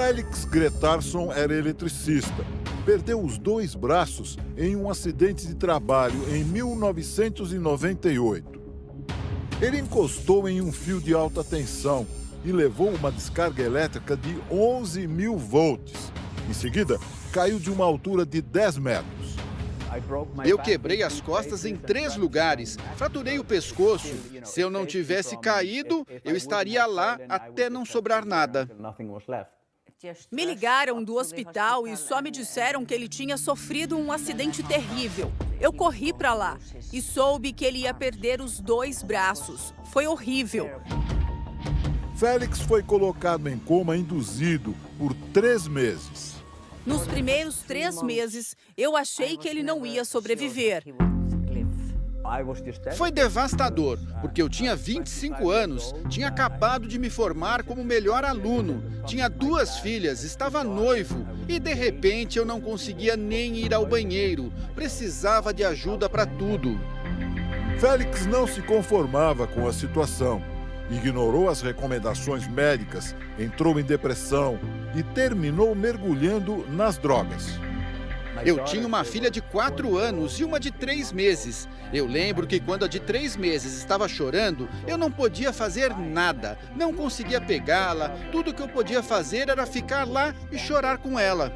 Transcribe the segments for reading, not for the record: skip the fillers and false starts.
Félix Gretarsson era eletricista. Perdeu os 2 braços em um acidente de trabalho em 1998. Ele encostou em um fio de alta tensão e levou uma descarga elétrica de 11.000 volts. Em seguida, caiu de uma altura de 10 metros. Eu quebrei as costas em 3 lugares, fraturei o pescoço. Se eu não tivesse caído, eu estaria lá até não sobrar nada. Me ligaram do hospital e só me disseram que ele tinha sofrido um acidente terrível. Eu corri para lá e soube que ele ia perder os 2 braços. Foi horrível. Félix foi colocado em coma induzido por 3 meses. Nos primeiros 3 meses, eu achei que ele não ia sobreviver. Foi devastador, porque eu tinha 25 anos, tinha acabado de me formar como melhor aluno, tinha 2 filhas, estava noivo e de repente eu não conseguia nem ir ao banheiro, precisava de ajuda para tudo. Félix não se conformava com a situação, ignorou as recomendações médicas, entrou em depressão e terminou mergulhando nas drogas. Eu tinha uma filha de 4 anos e uma de 3 meses. Eu lembro que quando a de 3 meses estava chorando, eu não podia fazer nada, não conseguia pegá-la. Tudo que eu podia fazer era ficar lá e chorar com ela.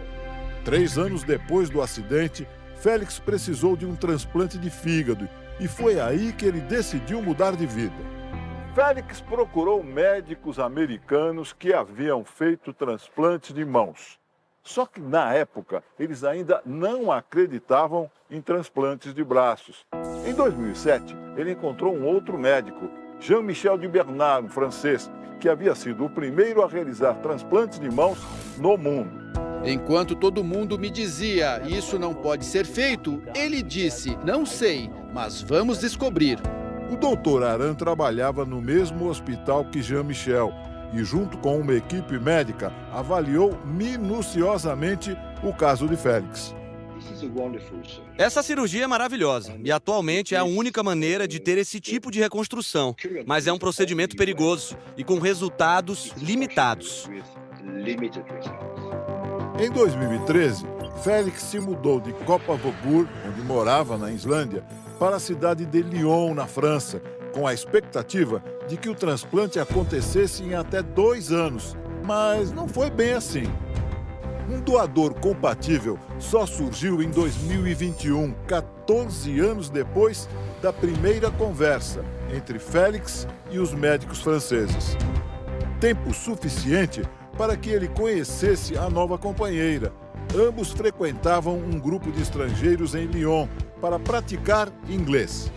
3 anos depois do acidente, Félix precisou de um transplante de fígado e foi aí que ele decidiu mudar de vida. Félix procurou médicos americanos que haviam feito transplantes de mãos. Só que, na época, eles ainda não acreditavam em transplantes de braços. Em 2007, ele encontrou um outro médico, Jean-Michel de Bernard, um francês, que havia sido o primeiro a realizar transplantes de mãos no mundo. Enquanto todo mundo me dizia, isso não pode ser feito, ele disse, não sei, mas vamos descobrir. O doutor Aran trabalhava no mesmo hospital que Jean-Michel e, junto com uma equipe médica, avaliou minuciosamente o caso de Félix. Essa cirurgia é maravilhosa e atualmente é a única maneira de ter esse tipo de reconstrução, mas é um procedimento perigoso e com resultados limitados. Em 2013, Félix se mudou de Copavogur, onde morava na Islândia, para a cidade de Lyon, na França, com a expectativa de que o transplante acontecesse em até 2 anos. Mas não foi bem assim. Um doador compatível só surgiu em 2021, 14 anos depois da primeira conversa entre Félix e os médicos franceses. Tempo suficiente para que ele conhecesse a nova companheira. Ambos frequentavam um grupo de estrangeiros em Lyon para praticar inglês.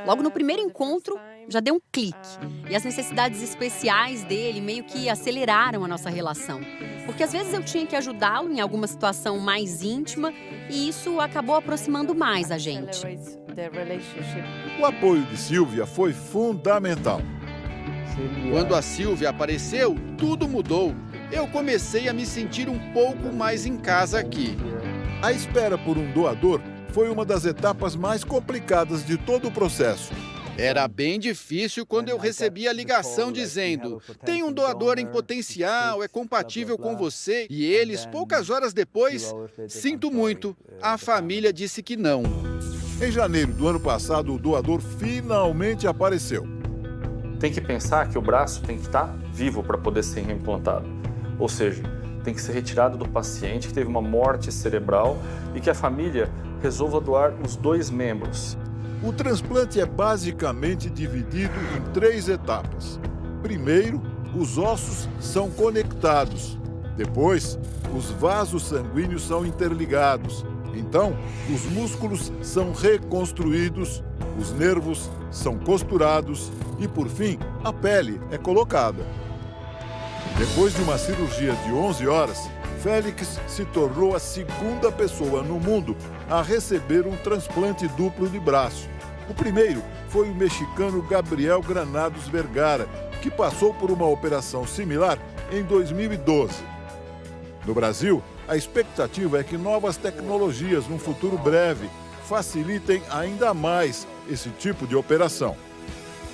Logo no primeiro encontro, já deu um clique. E as necessidades especiais dele meio que aceleraram a nossa relação. Porque às vezes eu tinha que ajudá-lo em alguma situação mais íntima e isso acabou aproximando mais a gente. O apoio de Silvia foi fundamental. Quando a Silvia apareceu, tudo mudou. Eu comecei a me sentir um pouco mais em casa aqui. A espera por um doador foi uma das etapas mais complicadas de todo o processo. Era bem difícil quando eu recebi a ligação dizendo: tem um doador em potencial, é compatível com você. E eles, poucas horas depois, sinto muito, a família disse que não. Em janeiro do ano passado, o doador finalmente apareceu. Tem que pensar que o braço tem que estar vivo para poder ser reimplantado. Ou seja, tem que ser retirado do paciente que teve uma morte cerebral e que a família resolva doar os 2 membros. O transplante é basicamente dividido em 3 etapas. Primeiro, os ossos são conectados. Depois, os vasos sanguíneos são interligados. Então, os músculos são reconstruídos, os nervos são costurados e, por fim, a pele é colocada. Depois de uma cirurgia de 11 horas, Félix se tornou a 2ª pessoa no mundo a receber um transplante duplo de braço. O primeiro foi o mexicano Gabriel Granados Vergara, que passou por uma operação similar em 2012. No Brasil, a expectativa é que novas tecnologias, num futuro breve, facilitem ainda mais esse tipo de operação.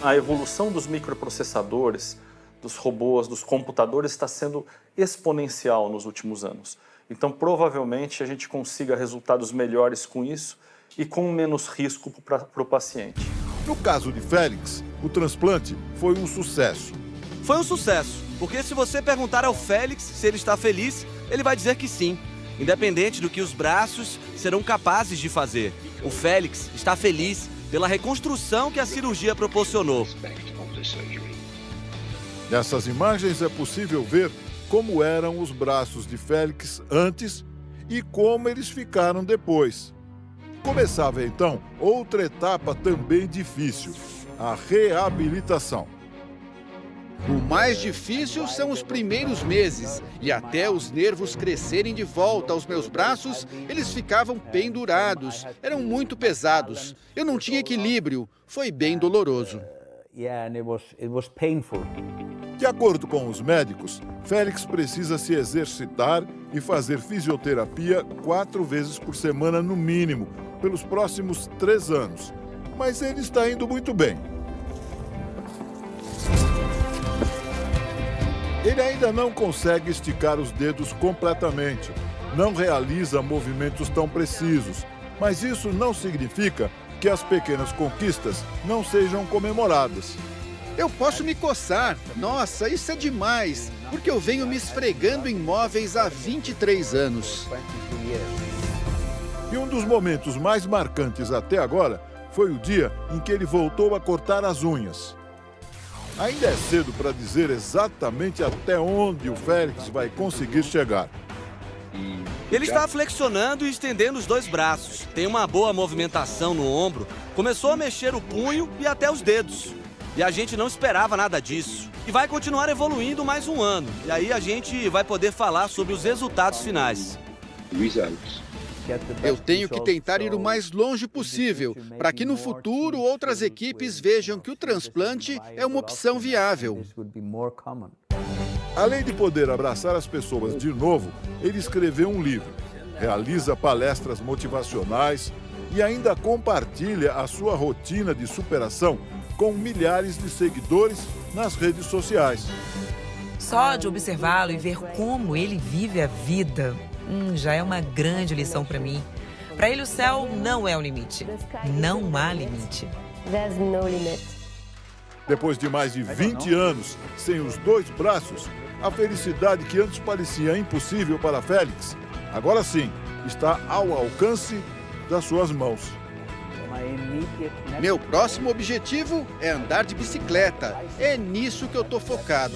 A evolução dos microprocessadores dos robôs, dos computadores está sendo exponencial nos últimos anos. Então, provavelmente, a gente consiga resultados melhores com isso e com menos risco para o paciente. No caso de Félix, o transplante foi um sucesso. Foi um sucesso, porque se você perguntar ao Félix se ele está feliz, ele vai dizer que sim, independente do que os braços serão capazes de fazer. O Félix está feliz pela reconstrução que a cirurgia proporcionou. Nessas imagens é possível ver como eram os braços de Félix antes e como eles ficaram depois. Começava então outra etapa também difícil, a reabilitação. O mais difícil são os primeiros meses e até os nervos crescerem de volta aos meus braços, eles ficavam pendurados, eram muito pesados. Eu não tinha equilíbrio, foi bem doloroso. De acordo com os médicos, Félix precisa se exercitar e fazer fisioterapia 4 vezes por semana no mínimo, pelos próximos 3 anos. Mas ele está indo muito bem. Ele ainda não consegue esticar os dedos completamente, não realiza movimentos tão precisos, mas isso não significa que as pequenas conquistas não sejam comemoradas. Eu posso me coçar. Nossa, isso é demais, porque eu venho me esfregando em móveis há 23 anos. E um dos momentos mais marcantes até agora foi o dia em que ele voltou a cortar as unhas. Ainda é cedo para dizer exatamente até onde o Félix vai conseguir chegar. Ele está flexionando e estendendo os 2 braços. Tem uma boa movimentação no ombro. Começou a mexer o punho e até os dedos. E a gente não esperava nada disso. E vai continuar evoluindo mais 1 ano. E aí a gente vai poder falar sobre os resultados finais. Eu tenho que tentar ir o mais longe possível, para que no futuro outras equipes vejam que o transplante é uma opção viável. Além de poder abraçar as pessoas de novo, ele escreveu um livro, realiza palestras motivacionais e ainda compartilha a sua rotina de superação com milhares de seguidores nas redes sociais. Só de observá-lo e ver como ele vive a vida, já é uma grande lição para mim. Para ele, o céu não é o limite. Não há limite. Depois de mais de 20 anos sem os 2 braços, a felicidade que antes parecia impossível para Félix, agora sim, está ao alcance das suas mãos. Meu próximo objetivo é andar de bicicleta. É nisso que eu estou focado.